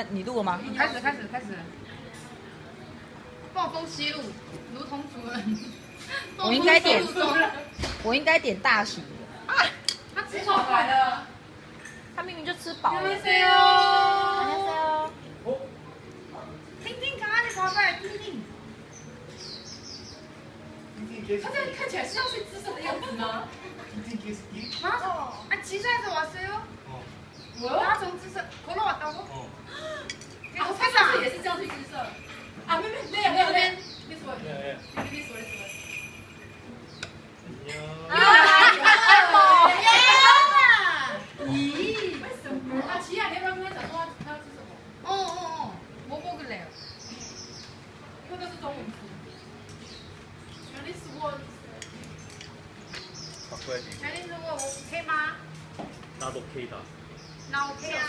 你录了吗？开始。暴风吸入，如同主人。我应该点暴风吸入中我应该点大型的。啊，他吃饱来了。他明明就吃饱了。 안녕하세요. 안녕하세요. 听听강아지 봐봐요，听听。他这样看起来是要去姿色的样子吗？ 아? 아 지사에서 왔어요? 뭐요? 나 좀 지사 걸어왔다고? 아 회사也是这样去姿色啊妹妹那边 this one this one 이为什么啊지아你要不要跟他讲说他要吃什么뭐 먹을래요? 이거都是中文字 Chinese word 바꿔야지. Chinese word OK吗? 나도 K다. 나 OK啊